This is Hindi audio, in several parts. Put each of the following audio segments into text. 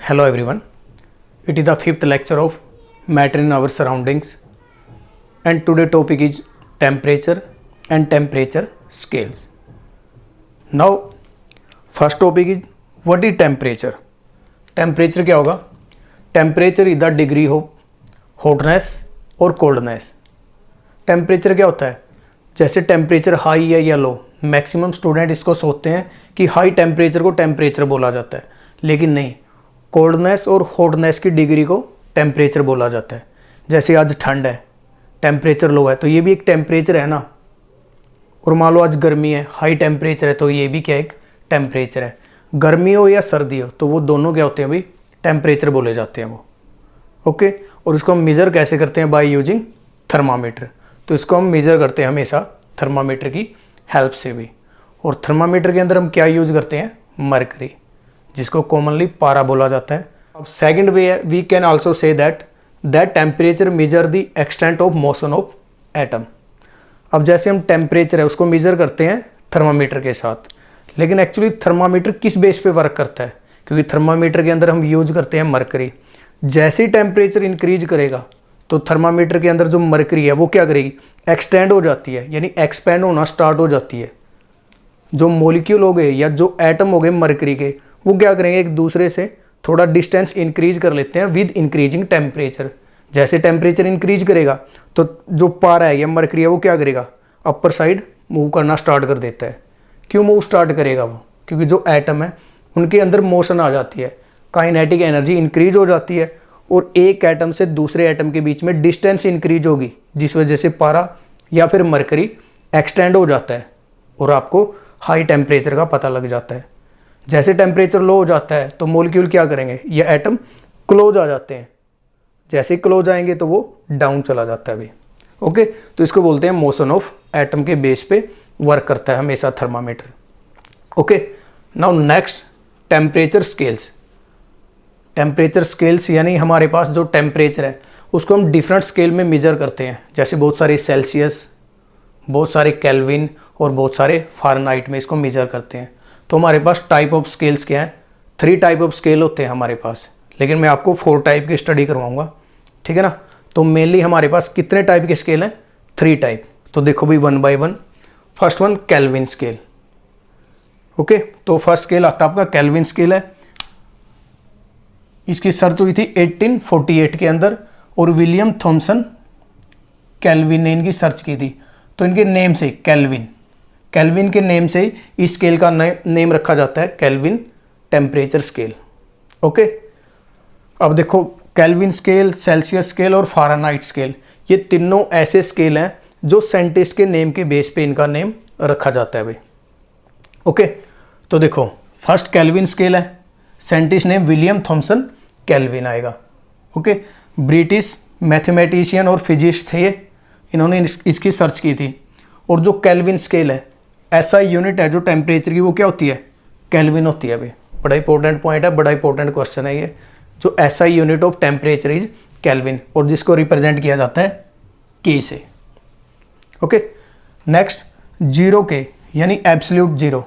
Hello everyone, it is the fifth lecture of matter in our surroundings and today topic is temperature and temperature scales. Now first topic is what is temperature? Temperature क्या होगा? Temperature is the degree of hotness और coldness. टेम्परेचर क्या होता है? जैसे टेम्परेचर हाई है या लो, मैक्सिमम स्टूडेंट इसको सोचते हैं कि हाई टेम्परेचर को टेम्परेचर बोला जाता है, लेकिन नहीं, कोल्डनेस और हॉटनेस की डिग्री को टेम्परेचर बोला जाता है। जैसे आज ठंड है, टेम्परेचर लो है, तो ये भी एक टेम्परेचर है ना। और मान लो आज गर्मी है, हाई टेम्परेचर है, तो ये भी क्या एक टेम्परेचर है। गर्मी हो या सर्दी हो, तो वो दोनों क्या होते हैं भाई, टेम्परेचर बोले जाते हैं वो। ओके, और इसको हम मेज़र कैसे करते हैं? By using thermometer. तो इसको हम मेज़र करते हैं हमेशा थर्मामीटर की हेल्प से भी। और थर्मामीटर के अंदर हम क्या यूज़ करते हैं? मरकरी, जिसको कॉमनली पारा बोला जाता है। अब सेकंड वे है, we can also say that temperature measure the extent of motion of atom. अब जैसे हम टेम्परेचर है उसको मेजर करते हैं थर्मामीटर के साथ, लेकिन एक्चुअली थर्मामीटर किस बेस पे वर्क करता है? क्योंकि थर्मामीटर के अंदर हम यूज करते हैं मरकरी। जैसे ही टेम्परेचर इंक्रीज करेगा तो थर्मामीटर के अंदर जो मरकरी है वो क्या करेगी? एक्सटेंड हो जाती है, यानी एक्सपेंड होना स्टार्ट हो जाती है। जो मॉलिक्यूल हो गए या जो एटम हो गए मरकरी के, वो क्या करेंगे? एक दूसरे से थोड़ा डिस्टेंस इंक्रीज कर लेते हैं विद इंक्रीजिंग टेम्परेचर। जैसे टेम्परेचर इंक्रीज करेगा तो जो पारा है या मरकरी है वो क्या करेगा? अपर साइड मूव करना स्टार्ट कर देता है। क्यों मूव स्टार्ट करेगा वो? क्योंकि जो एटम है उनके अंदर मोशन आ जाती है, काइनेटिक एनर्जी इंक्रीज हो जाती है और एक एटम से दूसरे एटम के बीच में डिस्टेंस इंक्रीज होगी, जिस वजह से पारा या फिर मरकरी एक्सटेंड हो जाता है और आपको हाई टेम्परेचर का पता लग जाता है। जैसे टेम्परेचर लो हो जाता है तो मॉलिक्यूल क्या करेंगे? ये एटम क्लोज आ जाते हैं। जैसे क्लोज आएंगे तो वो डाउन चला जाता है भाई। ओके, तो इसको बोलते हैं मोशन ऑफ एटम के बेस पे वर्क करता है हमेशा thermometer. Okay, now next temperature scales. Temperature scales यानी हमारे पास जो टेम्परेचर है उसको हम डिफरेंट स्केल में मेजर करते हैं। जैसे बहुत सारे सेल्सियस, बहुत सारे केल्विन और बहुत सारे फ़ारेनहाइट में इसको मेजर करते हैं। तो हमारे पास टाइप ऑफ स्केल्स क्या है? 3 टाइप ऑफ स्केल होते हैं हमारे पास, लेकिन मैं आपको 4 टाइप की स्टडी करवाऊंगा, ठीक है ना। तो मेनली हमारे पास कितने टाइप के स्केल हैं? 3 टाइप। तो देखो भाई 1 by 1। First one Kelvin scale. Okay, तो फर्स्ट स्केल आता है आपका केल्विन स्केल है। इसकी सर्च हुई थी 1848 के अंदर और विलियम थॉमसन केल्विन ने इनकी सर्च की थी। तो इनके नेम से केल्विन के नेम से ही इस स्केल का नेम रखा जाता है केल्विन टेम्परेचर स्केल। ओके, अब देखो केल्विन स्केल, सेल्सियस स्केल और फ़ारेनहाइट स्केल, ये तीनों ऐसे स्केल हैं जो साइंटिस्ट के नेम के बेस पे इनका नेम रखा जाता है भाई। ओके, तो देखो फर्स्ट केल्विन स्केल है, scientist name William Thomson Kelvin आएगा। ओके, ब्रिटिश मैथमेटिशियन और फिजिस्ट थे ये, इन्होंने इसकी सर्च की थी। और जो केल्विन स्केल है, ऐसा यूनिट है जो टेम्परेचर की, वो क्या होती है? केल्विन होती है भाई। बड़ा इंपॉर्टेंट पॉइंट है, बड़ा इंपॉर्टेंट क्वेश्चन है ये। जो ऐसा unit of temperature is kelvin, और जिसको रिप्रेजेंट किया जाता है के से। ओके, नेक्स्ट जीरो के यानी एब्सोल्यूट जीरो।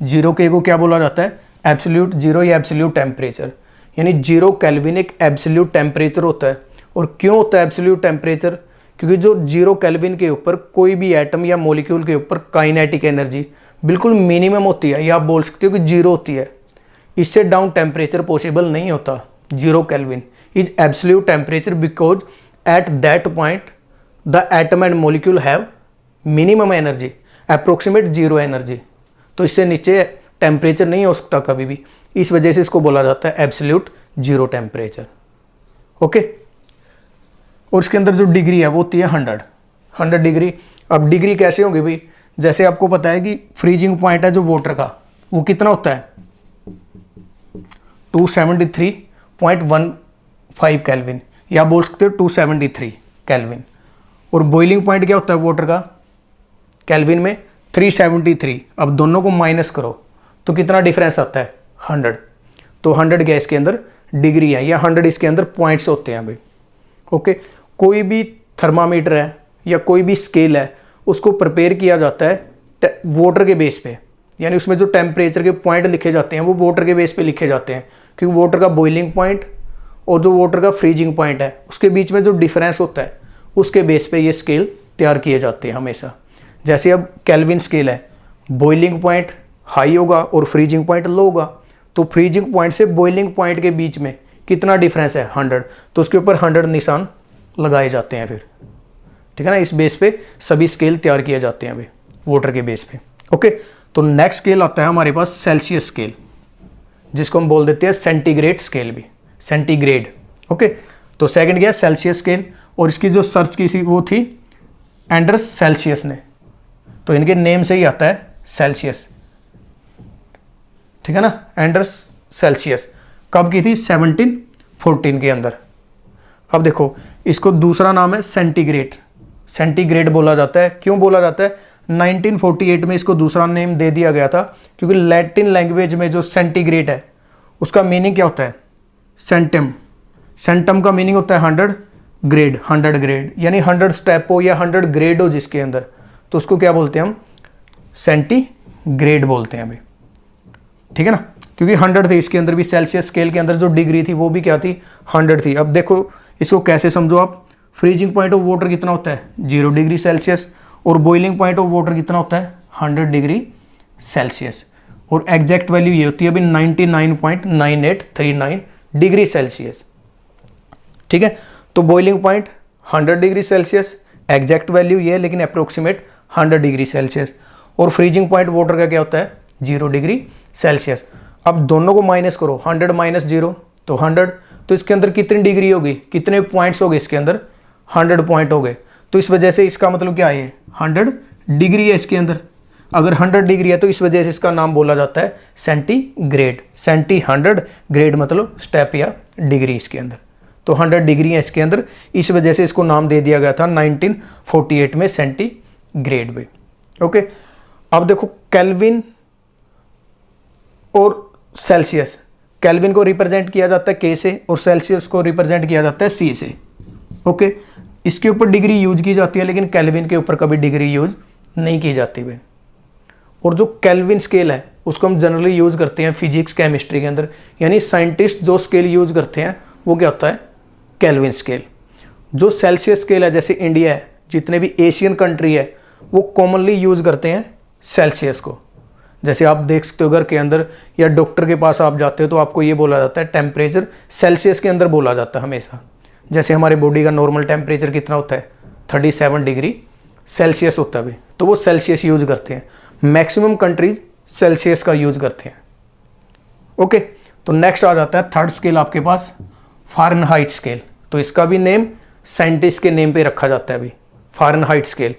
जीरो के को क्या बोला जाता है? एब्सोल्यूट जीरो या एब्सोल्यूट टेम्परेचर, यानी जीरो केल्विन एक एब्सोल्यूट टेम्परेचर होता है। और क्यों होता है एब्सोल्यूट टेम्परेचर? क्योंकि जो जीरो केल्विन के ऊपर कोई भी एटम या मॉलिक्यूल के ऊपर काइनेटिक एनर्जी बिल्कुल मिनिमम होती है, या आप बोल सकते हो कि जीरो होती है। इससे डाउन टेम्परेचर पॉसिबल नहीं होता। Zero kelvin is absolute temperature because at that point the atom and molecule have minimum energy, approximate zero energy. तो इससे नीचे टेम्परेचर नहीं हो सकता कभी भी, इस वजह से इसको बोला जाता है एब्सोल्यूट जीरो टेम्परेचर। ओके, और इसके अंदर जो डिग्री है वो होती है 100 डिग्री। अब डिग्री कैसे होगी भाई? जैसे आपको पता है कि फ्रीजिंग पॉइंट है जो वाटर का, वो कितना होता है? 273.15 केल्विन, या बोल सकते हो 273 केल्विन। और बॉइलिंग पॉइंट क्या होता है वाटर का केल्विन में? 373। अब दोनों को माइनस करो तो कितना डिफरेंस आता है? 100। तो 100 गैस के अंदर डिग्री है, या 100 इसके अंदर पॉइंट्स होते हैं भाई। ओके, कोई भी थर्मामीटर है या कोई भी स्केल है, उसको प्रिपेयर किया जाता है वाटर के बेस पे, यानी उसमें जो टेम्परेचर के पॉइंट लिखे जाते हैं वो वाटर के बेस पे लिखे जाते हैं, क्योंकि वाटर का बॉइलिंग पॉइंट और जो वाटर का फ्रीजिंग पॉइंट है उसके बीच में जो डिफरेंस होता है उसके बेस पे ये स्केल तैयार किए जाते हैं हमेशा। जैसे अब केल्विन स्केल है, बॉइलिंग पॉइंट हाई होगा और फ्रीजिंग पॉइंट लो होगा, तो फ्रीजिंग पॉइंट से बॉइलिंग पॉइंट के बीच में कितना डिफरेंस है 100, तो उसके ऊपर 100 निशान लगाए जाते हैं फिर, ठीक है ना। इस बेस पे सभी स्केल तैयार किए जाते हैं अभी वाटर के बेस पे। ओके, तो नेक्स्ट स्केल आता है हमारे पास सेल्सियस स्केल, जिसको हम बोल देते हैं सेंटीग्रेड स्केल भी, सेंटीग्रेड। ओके, तो सेकंड क्या है सेल्सियस स्केल, और इसकी जो सर्च की थी वो थी एंडर्स सेल्सियस ने, तो इनके नेम से ही आता है सेल्सियस, ठीक है ना। एंडर्स सेल्सियस कब की थी 1714 के अंदर। अब देखो इसको दूसरा नाम है सेंटीग्रेड, सेंटीग्रेड बोला जाता है। क्यों बोला जाता है, 1948 में इसको दूसरा नेम दे दिया गया था, क्योंकि लैटिन लैंग्वेज में जो सेंटीग्रेड है उसका मीनिंग क्या होता है सेंटम, सेंटम का मीनिंग होता है 100 ग्रेड, 100 ग्रेड यानी 100 स्टेप हो या 100 ग्रेड हो जिसके अंदर, तो उसको क्या बोलते हैं हम सेंटीग्रेड बोलते हैं अभी, ठीक है ना। क्योंकि 100 थी इसके अंदर भी, सेल्सियस स्केल के अंदर जो डिग्री थी वो भी क्या थी 100 थी। अब देखो इसको कैसे समझो आप, फ्रीजिंग पॉइंट ऑफ वाटर कितना होता है 0 डिग्री सेल्सियस, और बॉइलिंग पॉइंट ऑफ वाटर कितना होता है 100 डिग्री सेल्सियस, और एग्जैक्ट वैल्यू ये होती है अभी 99.9839 डिग्री सेल्सियस, ठीक है। तो boiling point 100 degree Celsius, exact value ये है लेकिन अप्रोक्सीमेट 100 डिग्री सेल्सियस, और फ्रीजिंग पॉइंट वाटर का क्या होता है 0 डिग्री सेल्सियस। अब दोनों को माइनस करो, 100 माइनस 0 तो 100, तो इसके अंदर कितनी डिग्री होगी, कितने पॉइंट्स हो गए इसके अंदर 100 पॉइंट हो गए, तो इस वजह से इसका मतलब क्या है 100 डिग्री है इसके अंदर। अगर 100 डिग्री है तो इस वजह से इसका नाम बोला जाता है सेंटीग्रेड, सेंटी 100 ग्रेड मतलब स्टेप या डिग्री इसके अंदर, तो 100 डिग्री है इसके अंदर, इस वजह से इसको नाम दे दिया गया था 1948 में सेंटीग्रेड में। ओके, अब देखो केल्विन और सेल्सियस, केल्विन को रिप्रेजेंट किया जाता है के से और सेल्सियस को रिप्रेजेंट किया जाता है सी से। ओके, इसके ऊपर डिग्री यूज की जाती है लेकिन केल्विन के ऊपर कभी डिग्री यूज नहीं की जाती है। और जो केल्विन स्केल है उसको हम जनरली यूज करते हैं फिजिक्स केमिस्ट्री के अंदर, यानी साइंटिस्ट जो स्केल यूज करते हैं वो क्या होता है केल्विन स्केल। जो सेल्सियस स्केल है, जैसे इंडिया है, जितने भी एशियन कंट्री है वो कॉमनली यूज करते हैं सेल्सियस को। जैसे आप देख सकते हो घर के अंदर या डॉक्टर के पास आप जाते हो तो आपको ये बोला जाता है टेम्परेचर सेल्सियस के अंदर बोला जाता है हमेशा। जैसे हमारे बॉडी का नॉर्मल टेम्परेचर कितना होता है 37 डिग्री सेल्सियस होता है अभी, तो वो सेल्सियस यूज करते हैं। मैक्सिमम कंट्रीज सेल्सियस का यूज करते हैं। ओके, तो नेक्स्ट आ जाता है थर्ड स्केल आपके पास फ़ारेनहाइट स्केल, तो इसका भी नेम साइंटिस्ट के नेम पे रखा जाता है अभी, फ़ारेनहाइट स्केल।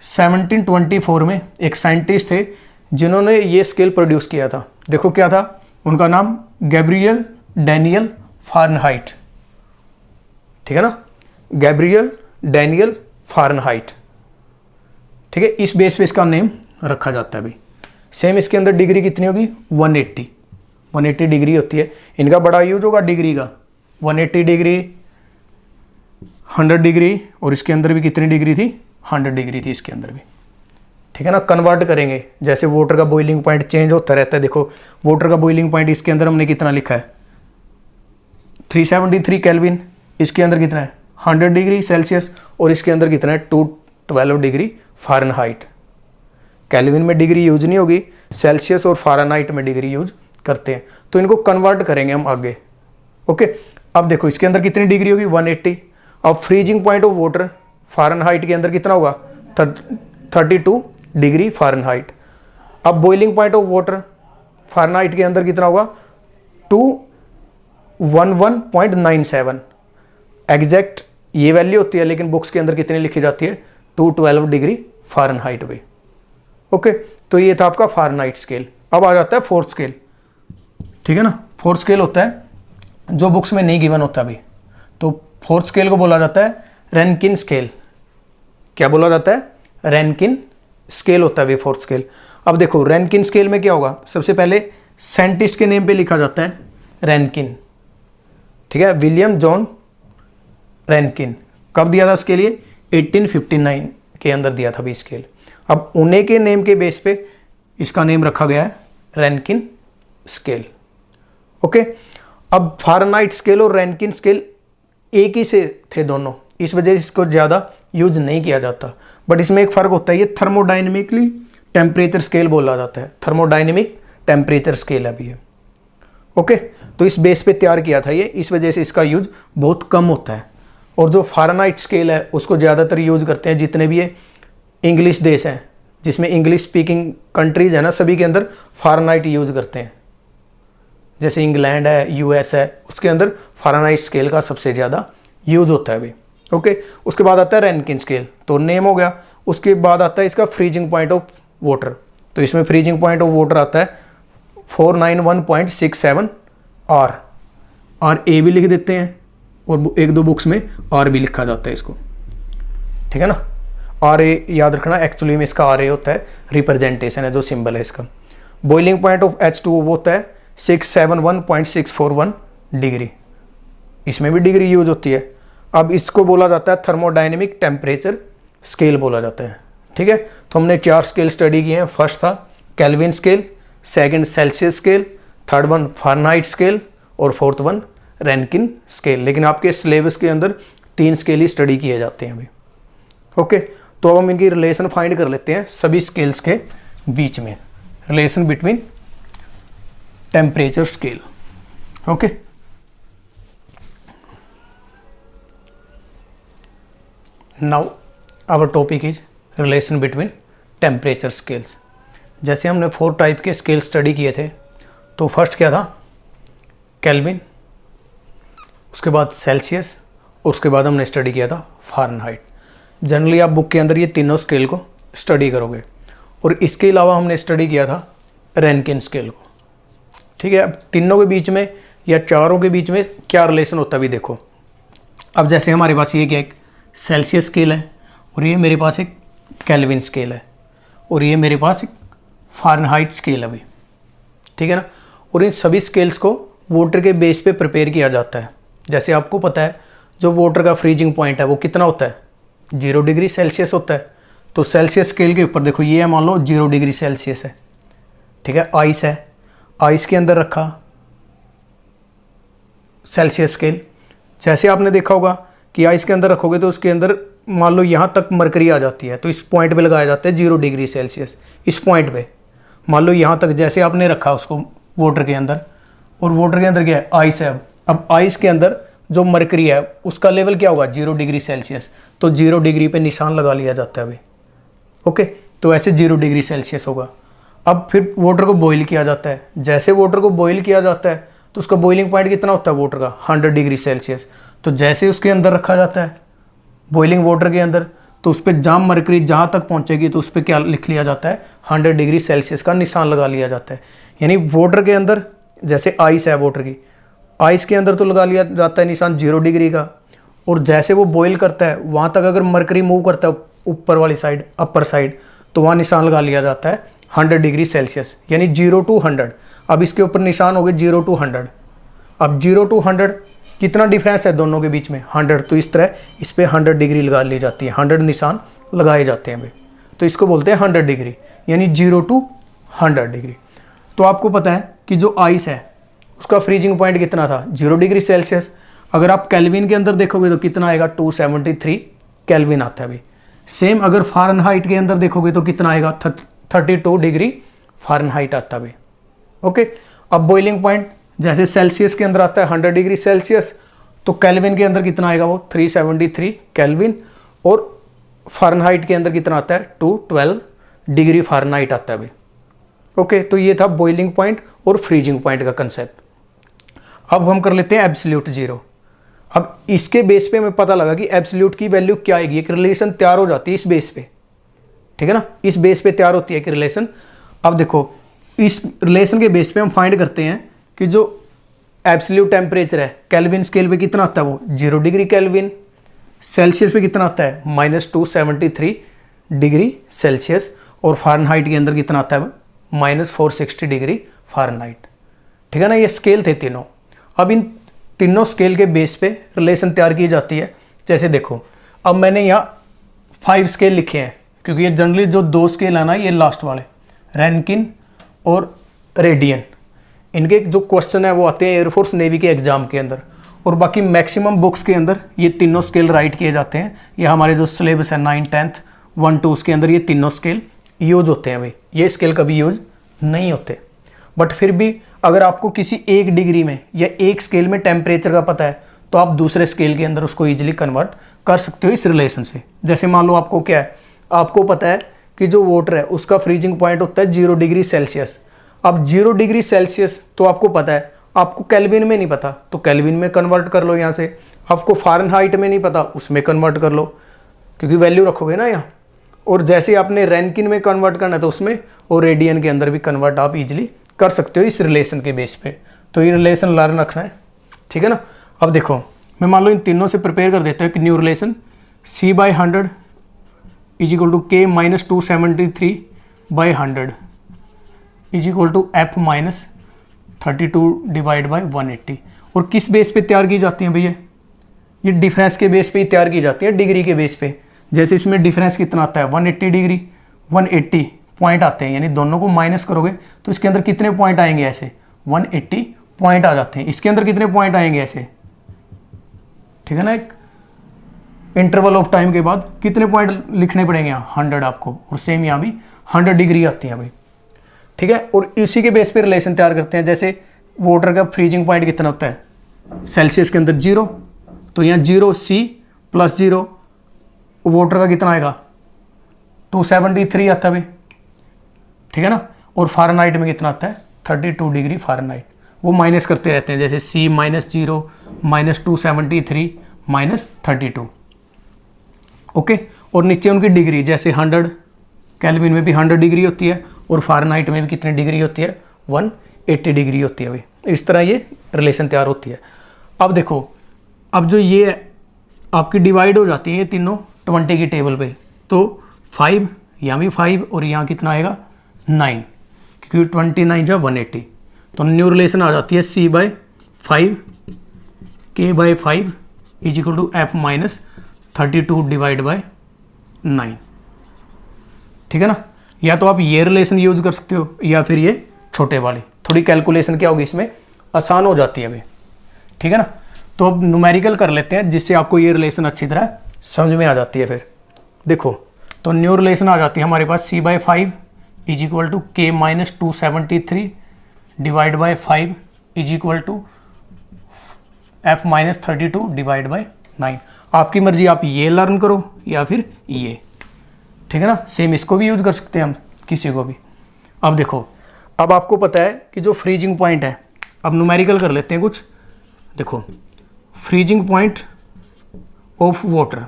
1724 में एक साइंटिस्ट थे जिन्होंने ये स्केल प्रोड्यूस किया था। देखो क्या था उनका नाम, गैब्रियल डैनियल फ़ारेनहाइट, ठीक है ना, गैब्रियल डैनियल फ़ारेनहाइट, ठीक है। इस बेस पे इसका नेम रखा जाता है अभी। सेम इसके अंदर डिग्री कितनी होगी 180 डिग्री होती है। इनका बड़ा यूज होगा डिग्री का, 180 डिग्री, 100 डिग्री, और इसके अंदर भी कितनी डिग्री थी 100 डिग्री थी इसके अंदर भी, ठीक है ना। कन्वर्ट करेंगे, जैसे वाटर का बॉइलिंग पॉइंट चेंज होता रहता है। देखो वाटर का बॉइलिंग पॉइंट इसके अंदर हमने कितना लिखा है 373 केल्विन, इसके अंदर कितना है 100 डिग्री सेल्सियस, और इसके अंदर कितना है 212 डिग्री फ़ारेनहाइट। केल्विन में डिग्री यूज नहीं होगी, सेल्सियस और फ़ारेनहाइट में डिग्री यूज करते हैं, तो इनको कन्वर्ट करेंगे हम आगे। ओके, अब देखो इसके अंदर कितनी डिग्री होगी 180। अब freezing point of water Fahrenheit के अंदर कितना होगा 32 डिग्री फ़ारेनहाइट। अब boiling point of water Fahrenheit के अंदर कितना होगा 211.97। एग्जैक्ट ये वैल्यू होती है लेकिन बुक्स के अंदर कितनी लिखी जाती है 212 डिग्री फ़ारेनहाइट पे। ओके, तो ये था आपका फ़ारेनहाइट स्केल। अब आ जाता है फोर्थ स्केल, ठीक है ना। फोर्थ स्केल होता है जो बुक्स में नहीं गिवन होता अभी, तो फोर्थ स्केल को बोला जाता है रैनकिन स्केल। क्या बोला जाता है रैनकिन स्केल होता है अभी फोर्थ स्केल। अब देखो रैनकिन स्केल में क्या होगा, सबसे पहले साइंटिस्ट के नेम पे लिखा जाता है रैनकिन, ठीक है, विलियम जॉन रैनकिन। कब दिया था इसके लिए 1859 के अंदर दिया था अभी स्केल। अब उन्हीं के नेम के बेस पे इसका नेम रखा गया है रैनकिन स्केल। ओके, अब फ़ारेनहाइट स्केल और रैनकिन स्केल एक ही से थे दोनों, इस वजह से इसको ज़्यादा यूज नहीं किया जाता। बट इसमें एक फ़र्क होता है, ये थर्मोडाइनमिकली टेम्परेचर स्केल बोला जाता है, थर्मोडाइनमिक टेम्परेचर स्केल अभी है। ओके, तो इस बेस पे तैयार किया था ये, इस वजह से इसका यूज बहुत कम होता है। और जो फ़ारेनहाइट स्केल है उसको ज़्यादातर यूज करते हैं जितने भी ये इंग्लिश देश हैं, जिसमें इंग्लिश स्पीकिंग कंट्रीज़ है ना, सभी के अंदर फ़ारेनहाइट यूज़ करते हैं। जैसे इंग्लैंड है, यूएस है, उसके अंदर फ़ारेनहाइट स्केल का सबसे ज़्यादा यूज़ होता है अभी। ओके, उसके बाद आता है रैनकिन स्केल, तो नेम हो गया। उसके बाद आता है इसका फ्रीजिंग पॉइंट ऑफ वाटर, तो इसमें फ्रीजिंग पॉइंट ऑफ वाटर आता है 491.67 आर ए भी लिख देते हैं, और एक दो बुक्स में आर भी लिखा जाता है इसको, ठीक है ना। आर ए याद रखना, एक्चुअली में इसका आर ए होता है रिप्रेजेंटेशन है, जो सिंबल है इसका। बॉइलिंग पॉइंट ऑफ H2O वो होता है 671.641 डिग्री, इसमें भी डिग्री यूज होती है। अब इसको बोला जाता है थर्मोडाइनमिक टेम्परेचर स्केल बोला जाता है, ठीक है। तो हमने 4 स्केल स्टडी किए हैं। फर्स्ट था kelvin scale, second Celsius scale, third one Fahrenheit scale, और फोर्थ वन रैनकिन स्केल। लेकिन आपके सिलेबस के अंदर 3 स्केल ही स्टडी किए जाते हैं अभी। ओके, तो अब हम इनकी रिलेशन फाइंड कर लेते हैं सभी स्केल्स के बीच में, relation between temperature scale. Okay, now our topic is relation between temperature scales. जैसे हमने 4 टाइप के स्केल स्टडी किए थे, तो फर्स्ट क्या था केल्विन, उसके बाद सेल्सियस, उसके बाद हमने स्टडी किया था फ़ारेनहाइट। जनरली आप बुक के अंदर ये तीनों स्केल को स्टडी करोगे। और इसके अलावा हमने स्टडी किया था रैनकिन स्केल को, ठीक है। अब तीनों के बीच में या चारों के बीच में क्या रिलेशन होता है अभी देखो। अब जैसे हमारे पास ये क्या एक सेल्सियस स्केल है, और ये मेरे पास एक केल्विन स्केल है, और ये मेरे पास एक फ़ारेनहाइट स्केल है अभी, ठीक है ना। और इन सभी स्केल्स को वाटर के बेस पे प्रिपेयर किया जाता है। जैसे आपको पता है जो वाटर का फ्रीजिंग पॉइंट है वो कितना होता है, 0 डिग्री सेल्सियस होता है। तो सेल्सियस स्केल के ऊपर देखो, ये मान लो 0 डिग्री सेल्सियस है, ठीक है। आइस है, आइस के अंदर रखा सेल्सियस स्केल। जैसे आपने देखा होगा कि आइस के अंदर रखोगे तो उसके अंदर मान लो यहाँ तक मरकरी आ जाती है, तो इस पॉइंट पे लगाया जाता है 0 डिग्री सेल्सियस। इस पॉइंट पे मान लो यहाँ तक जैसे आपने रखा उसको वाटर के अंदर, और वाटर के अंदर क्या है, आइस है। अब आइस के अंदर जो मरकरी है उसका लेवल क्या होगा, 0 डिग्री सेल्सियस, तो 0 डिग्री पे निशान लगा लिया जाता है अभी। ओके, तो ऐसे 0 डिग्री सेल्सियस होगा। अब फिर वाटर को बॉईल किया जाता है। जैसे वाटर को बॉईल किया जाता है तो उसका बॉइलिंग पॉइंट कितना होता है वाटर का, 100 डिग्री सेल्सियस। तो जैसे उसके अंदर रखा जाता है बॉइलिंग वाटर के अंदर, तो उस पर जहाँ मरकरी जहाँ तक पहुँचेगी तो उस पर क्या लिख लिया जाता है, 100 डिग्री सेल्सियस का निशान लगा लिया जाता है। यानी वाटर के अंदर जैसे आइस है, वाटर की आइस के अंदर तो लगा लिया जाता है निशान 0 डिग्री का, और जैसे वो बॉईल करता है वहाँ तक अगर मरकरी मूव करता है ऊपर वाली साइड, अपर साइड, तो वहाँ निशान लगा लिया जाता है 100 डिग्री सेल्सियस, यानी 0 to 100। अब इसके ऊपर निशान हो गए 0 to 100। अब 0 to 100 कितना डिफरेंस है दोनों के बीच में, 100। तो इस तरह इस पर 100 डिग्री लगा ली जाती है, 100 निशान लगाए जाते हैं भाई, तो इसको बोलते हैं 100 डिग्री, यानी 0 to 100 डिग्री। तो आपको पता है कि जो आइस है उसका फ्रीजिंग पॉइंट कितना था, 0 डिग्री सेल्सियस। अगर आप केल्विन के अंदर देखोगे तो कितना आएगा, 273 केल्विन आता है भाई। सेम अगर फ़ारेनहाइट के अंदर देखोगे तो कितना आएगा, 32 डिग्री फ़ारेनहाइट आता है भाई। ओके, अब बॉइलिंग पॉइंट जैसे सेल्सियस के अंदर आता है 100 डिग्री सेल्सियस, तो केल्विन के अंदर कितना आएगा, वो 373 केल्विन, और फ़ारेनहाइट के अंदर कितना आता है, 212 डिग्री फ़ारेनहाइट आता है भाई। ओके, तो ये था बॉइलिंग पॉइंट और फ्रीजिंग पॉइंट का कंसेप्ट। अब हम कर लेते हैं एब्सोल्यूट जीरो। अब इसके बेस पे हमें पता लगा कि एब्सोल्यूट की वैल्यू क्या आएगी, एक रिलेशन तैयार हो जाती है इस बेस पे, ठीक है ना, इस बेस पे तैयार होती है कि रिलेशन। अब देखो इस रिलेशन के बेस पे हम फाइंड करते हैं कि जो एब्सोल्यूट टेम्परेचर है केल्विन स्केल पे कितना आता है, वो 0 डिग्री केल्विन। सेल्सियस पे कितना आता है, -273 डिग्री सेल्सियस, और फ़ारेनहाइट के अंदर कितना आता है, -460 डिग्री फ़ारेनहाइट, ठीक है ना। ये स्केल थे तीनों। अब इन तीनों स्केल के बेस पे रिलेशन तैयार की जाती है। जैसे देखो, अब मैंने यहाँ 5 स्केल लिखे हैं, क्योंकि ये जनरली जो 2 स्केल है ना, ये लास्ट वाले रैनकिन और रेडियन, इनके जो क्वेश्चन है वो आते हैं एयरफोर्स नेवी के एग्जाम के अंदर। और बाकी मैक्सिमम बुक्स के अंदर ये तीनों स्केल राइट किए जाते हैं। ये हमारे जो सिलेबस है 9, 10th 1, 2 उसके अंदर ये तीनों स्केल यूज होते हैं भाई। ये स्केल कभी यूज नहीं होते, बट फिर भी अगर आपको किसी एक डिग्री में या एक स्केल में टेम्परेचर का पता है तो आप दूसरे स्केल के अंदर उसको ईजिली कन्वर्ट कर सकते हो इस रिलेशन से। जैसे मान लो आपको क्या है, आपको पता है कि जो वाटर है उसका फ्रीजिंग पॉइंट होता है 0 डिग्री सेल्सियस। अब 0 डिग्री सेल्सियस तो आपको पता है, आपको केल्विन में नहीं पता तो केल्विन में कन्वर्ट कर लो यहाँ से। आपको फ़ारेनहाइट में नहीं पता उसमें कन्वर्ट कर लो, क्योंकि वैल्यू रखोगे ना यहाँ। और जैसे आपने रैनकिन में कन्वर्ट करना है तो उसमें, और रेडियन के अंदर भी कन्वर्ट आप इजीली कर सकते हो इस रिलेशन के बेस पे। तो ये रिलेशन लर्न रखना है, ठीक है ना। अब देखो मैं मान लो इन तीनों से प्रिपेयर कर देता हूँ कि new relation C/100 is equal to K minus 273/100 is equal to F minus 32 divide by 180। और किस बेस पे तैयार की जाती है भैया, ये डिफरेंस के बेस पे ही तैयार की जाती है, डिग्री के बेस पे। जैसे इसमें डिफरेंस कितना आता है 180 डिग्री, 180 पॉइंट आते हैं, यानी दोनों को माइनस करोगे तो इसके अंदर कितने पॉइंट आएंगे, ऐसे 180 पॉइंट आ जाते हैं। इसके अंदर कितने पॉइंट आएंगे ऐसे, ठीक है ना। एक इंटरवल ऑफ टाइम के बाद कितने पॉइंट लिखने पड़ेंगे यहाँ 100 आपको, और सेम यहाँ भी 100 डिग्री आती है भाई, ठीक है। और इसी के बेस पे रिलेशन तैयार करते हैं। जैसे वाटर का फ्रीजिंग पॉइंट कितना होता है सेल्सियस के अंदर 0, तो यहाँ 0 C प्लस 0 वाटर का कितना आएगा 273 आता है भाई, ठीक है ना। और फ़ारेनहाइट में कितना आता है 32 डिग्री फ़ारेनहाइट। वो माइनस करते रहते हैं, जैसे C minus 0 minus 273 minus 32, okay. और नीचे उनकी डिग्री, जैसे 100 केल्विन में भी 100 डिग्री होती है, और फ़ारेनहाइट में भी कितनी डिग्री होती है 180 डिग्री होती है भाई। इस तरह ये रिलेशन तैयार होती है। अब देखो, अब जो ये आपकी डिवाइड हो जाती है ये तीनों 20 की टेबल पे, तो 5 यहाँ भी 5 और यहाँ कितना आएगा 9, क्योंकि 29 जा 180। तो न्यू रिलेशन आ जाती है C/5 K/5 is equal to F minus 32 divide by 9, ठीक है ना। या तो आप ये रिलेशन यूज कर सकते हो या फिर ये छोटे वाली। थोड़ी कैलकुलेशन क्या होगी इसमें आसान हो जाती है भाई, ठीक है ना। तो अब न्यूमेरिकल कर लेते हैं जिससे आपको ये रिलेशन अच्छी तरह समझ में आ जाती है। फिर देखो, तो न्यू रिलेशन आ जाती है हमारे पास C/5 is equal to K minus 273 divide by 5 is equal to F minus 32 divide by 9। आपकी मर्जी, आप ये लर्न करो या फिर ये, ठीक है ना। सेम इसको भी यूज कर सकते हैं हम, किसी को भी। अब देखो, अब आपको पता है कि जो फ्रीजिंग पॉइंट है, अब न्यूमेरिकल कर लेते हैं कुछ। देखो, फ्रीजिंग पॉइंट ऑफ वाटर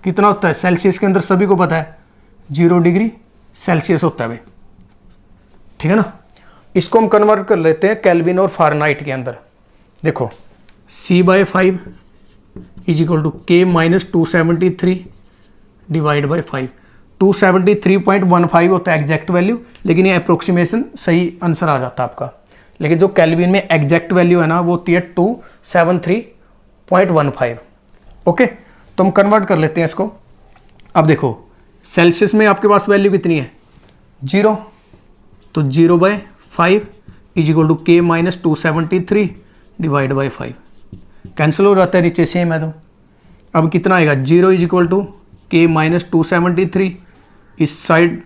कितना होता है सेल्सियस के अंदर, सभी को पता है 0 डिग्री सेल्सियस होता है भाई, ठीक है ना। इसको हम कन्वर्ट कर लेते हैं केल्विन और फ़ारेनहाइट के अंदर। देखो, C/5 is equal to K minus 273 divide by 5। 273.15 होता है एग्जैक्ट वैल्यू, लेकिन ये अप्रोक्सीमेशन सही आंसर आ जाता है आपका। लेकिन जो केल्विन में एग्जैक्ट वैल्यू है ना वो होती है 273.15, ओके। तो हम कन्वर्ट कर लेते हैं इसको। अब देखो, सेल्सियस में आपके पास वैल्यू कितनी है 0, तो 0/5 is equal to K minus 273 divide by 5। Cancel हो जाता है, नीचे सेम है। तो अब कितना आएगा 0 is equal to K minus 273, इस साइड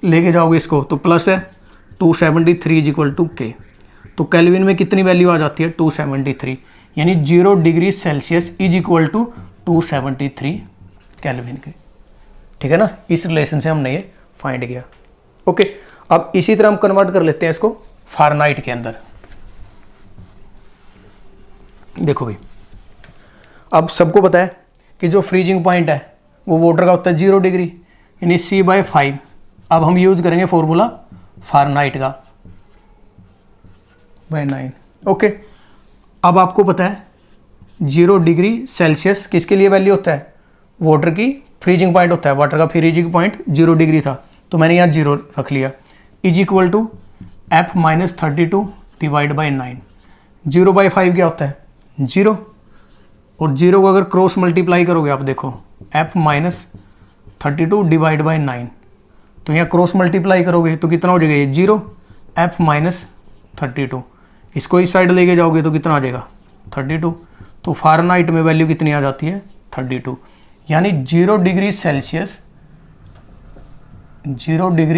लेके जाओगे इसको तो प्लस है 273 इज इक्वल टू K। तो केल्विन में कितनी वैल्यू आ जाती है 273, यानी 0 degree Celsius is equal to 273 Kelvin के, ठीक है ना। इस रिलेशन से हमने ये फाइंड किया, ओके। अब इसी तरह हम कन्वर्ट कर लेते हैं इसको फ़ारेनहाइट के अंदर। देखो भाई, अब सबको पता है कि जो फ्रीजिंग पॉइंट है वो वाटर का होता है 0 डिग्री, यानी C/5। अब हम यूज करेंगे फॉर्मूला फ़ारेनहाइट का बाय 9, ओके। अब आपको पता है 0 डिग्री सेल्सियस किसके लिए वैल्यू होता है, वाटर की फ्रीजिंग पॉइंट होता है। वाटर का फ्रीजिंग पॉइंट 0 डिग्री था, तो मैंने यहाँ 0 रख लिया, is equal to F minus 32 divide by 9। 0/5 क्या होता है 0, और 0 को अगर क्रॉस मल्टीप्लाई करोगे आप देखो F माइनस 32 डिवाइड बाई 9, तो यहाँ क्रॉस मल्टीप्लाई करोगे तो कितना हो जाएगा ये 0 f माइनस 32। इसको इस साइड लेके जाओगे तो कितना आ जाएगा 32। तो फ़ारेनहाइट में वैल्यू कितनी आ जाती है 32, यानी 0 degree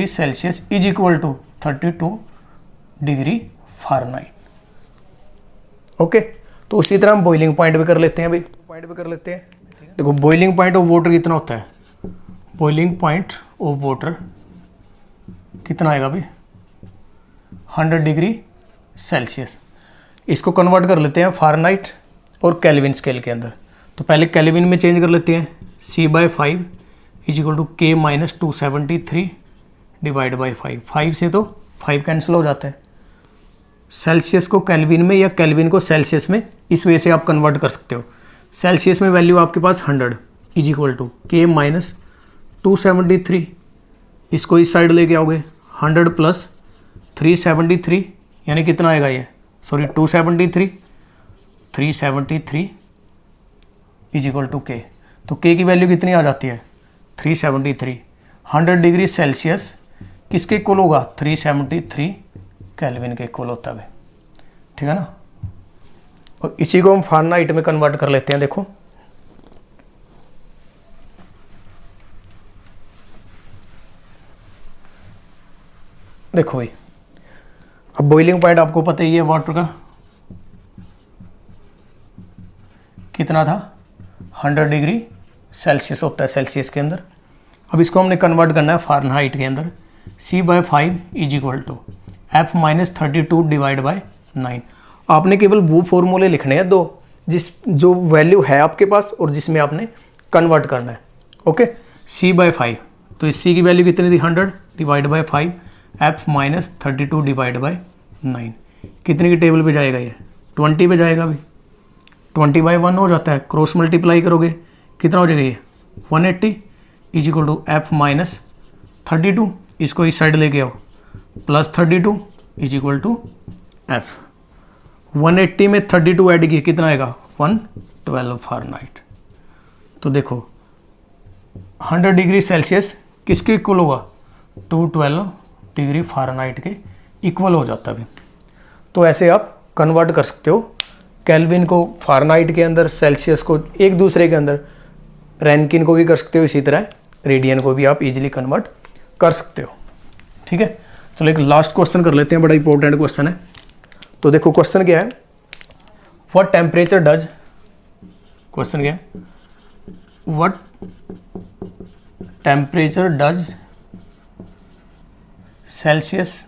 Celsius is equal to 32 degree Fahrenheit. Okay, तो उसी तरह हम बॉइलिंग पॉइंट पे कर लेते हैं। देखो बॉइलिंग पॉइंट ऑफ वाटर कितना होता है, बॉइलिंग पॉइंट ऑफ वाटर कितना आएगा भाई 100 डिग्री सेल्सियस। इसको कन्वर्ट कर लेते हैं फ़ारेनहाइट और केल्विन स्केल के अंदर। तो पहले केल्विन में चेंज कर लेते हैं, C/5 is equal to K minus 273 divide by 5। 5 से तो 5 कैंसिल हो जाता है। सेल्सियस को केल्विन में या केल्विन को सेल्सियस में, इस वजह से आप कन्वर्ट कर सकते हो। सेल्सियस में वैल्यू आपके पास 100 is equal to K minus 273, इसको इस साइड लेके आओगे 100 प्लस 373, यानी कितना आएगा ये, sorry 373 is equal to K। तो K की वैल्यू कितनी आ जाती है 373। 100 डिग्री सेल्सियस किसके इक्वल होगा 373 केल्विन के इक्वल होता है, ठीक है ना। और इसी को हम फ़ारेनहाइट में कन्वर्ट कर लेते हैं। देखो भाई, अब बॉइलिंग पॉइंट आपको पता ही है वाटर का कितना था 100 डिग्री सेल्सियस होता है सेल्सियस के अंदर। अब इसको हमने कन्वर्ट करना है फ़ारेनहाइट के अंदर। C/5 is equal to F minus 32 divide by 9। आपने केवल वो फॉर्मूले लिखने हैं दो, जो वैल्यू है आपके पास और जिसमें आपने कन्वर्ट करना है। ओके, C/5, तो इस C की वैल्यू कितनी थी 100 divide by 5, F minus 32 divide by 9। कितने की टेबल पे जाएगा ये 20 पे जाएगा अभी। 20/1 हो जाता है, क्रॉस मल्टीप्लाई करोगे कितना हो जाएगा ये 180 is equal to F minus 32, इसको इस साइड लेके आओ plus 32 is equal to F। 180 में 32 ऐड किए कितना आएगा 112 फ़ारेनहाइट। तो देखो 100 डिग्री सेल्सियस किसके इक्वल होगा 212 डिग्री फ़ारेनहाइट के इक्वल हो जाता है। तो ऐसे आप कन्वर्ट कर सकते हो केल्विन को फ़ारेनहाइट के अंदर, सेल्सियस को एक दूसरे के अंदर, रैंकिन को भी कर सकते हो, इसी तरह रेडियन को भी आप इजीली कन्वर्ट कर सकते हो। ठीक है, चलो एक लास्ट क्वेश्चन कर लेते हैं, बड़ा इंपॉर्टेंट क्वेश्चन है। तो देखो क्वेश्चन क्या है, व्हाट टेम्परेचर डज, क्वेश्चन क्या है, what temperature does Celsius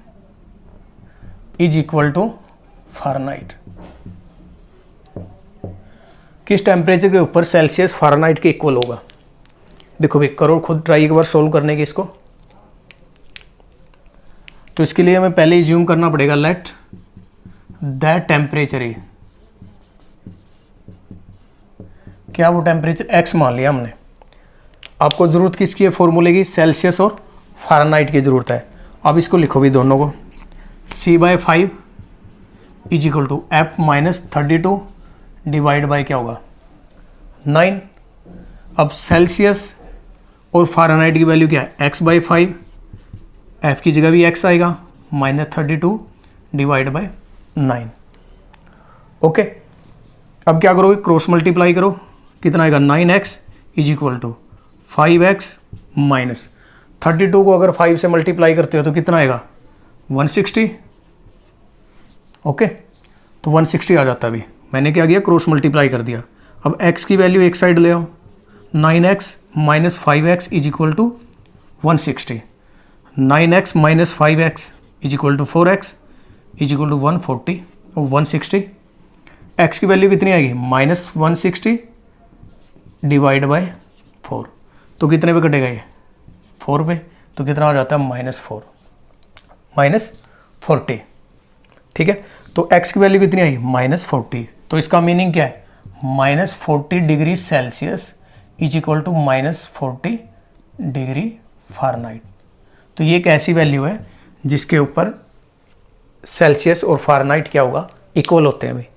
is equal to Fahrenheit. किस टेम्परेचर के ऊपर सेल्सियस फ़ारेनहाइट के इक्वल होगा। देखो भाई, करो खुद ट्राई एक बार सोल्व करने की इसको। तो इसके लिए हमें पहले ज्यूम करना पड़ेगा, लेट दैट टेम्परेचर ही, क्या वो टेम्परेचर x मान लिया हमने। आपको ज़रूरत किसकी है फॉर्मूले की, सेल्सियस और फ़ारेनहाइट की ज़रूरत है। अब इसको लिखो भी दोनों को, C/5 is equal to F minus 32 divide by क्या होगा 9। अब सेल्सियस और फ़ारेनहाइट की वैल्यू क्या है x/5, F की जगह भी x आएगा, माइनस 32 डिवाइड बाई 9। ओके, अब क्या करोगे, क्रॉस मल्टीप्लाई करो, कितना आएगा 9x is equal to 5x minus 32 को अगर 5 से मल्टीप्लाई करते हो तो कितना आएगा 160। ओके, तो 160 आ जाता है। अभी मैंने क्या किया, क्रॉस मल्टीप्लाई कर दिया। अब x की वैल्यू एक साइड ले आओ, 9x minus 5x is equal to 160। 9x minus 5x is equal to 4x is equal to 140 और 160। x की वैल्यू कितनी आएगी माइनस 160 डिवाइड बाई 4, तो कितने पे कटेगा ये 4 पे, तो कितना हो जाता है -4 माइनस 40। ठीक है, तो x की वैल्यू कितनी आई -40, तो इसका मीनिंग क्या है -40 degree Celsius is equal to -40 degree Fahrenheit. तो ये एक ऐसी वैल्यू है जिसके ऊपर सेल्सियस और फ़ारेनहाइट क्या होगा, इक्वल होते हैं भाई।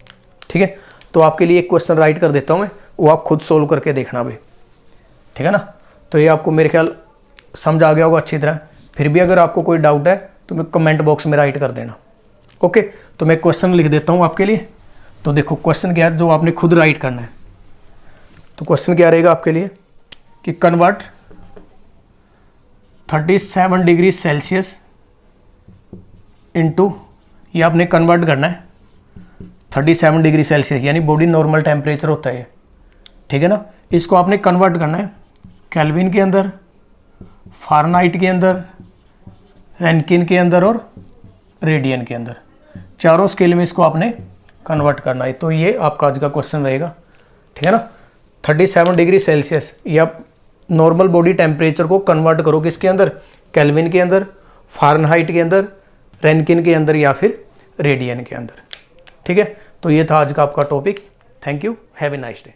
ठीक है, तो आपके लिए एक क्वेश्चन राइट कर देता हूँ मैं, वो आप खुद सोल्व करके देखना भाई। ठीक है ना, तो ये आपको मेरे ख्याल समझ आ गया होगा अच्छी तरह। फिर भी अगर आपको कोई डाउट है तो मैं कमेंट बॉक्स में राइट कर देना। ओके, तो मैं क्वेश्चन लिख देता हूँ आपके लिए। तो देखो क्वेश्चन क्या है जो आपने खुद राइट करना है। तो क्वेश्चन क्या रहेगा आपके लिए कि कन्वर्ट 37 डिग्री सेल्सियस इंटू, ये आपने कन्वर्ट करना है 37 डिग्री सेल्सियस, यानी बॉडी नॉर्मल टेम्परेचर होता है, ठीक है ना। इसको आपने कन्वर्ट करना है केल्विन के अंदर, फ़ारेनहाइट के अंदर, रैंकिन के अंदर और रेडियन के अंदर, चारों स्केल में इसको आपने कन्वर्ट करना है। तो ये आपका आज का क्वेश्चन रहेगा, ठीक है ना। 37 डिग्री सेल्सियस या नॉर्मल बॉडी टेम्परेचर को कन्वर्ट करो किसके अंदर, केल्विन के अंदर, फ़ारेनहाइट के अंदर, रैंकिन के अंदर या फिर रेडियन के अंदर, ठीक है। तो ये था आज का आपका topic. Thank you, have a nice day.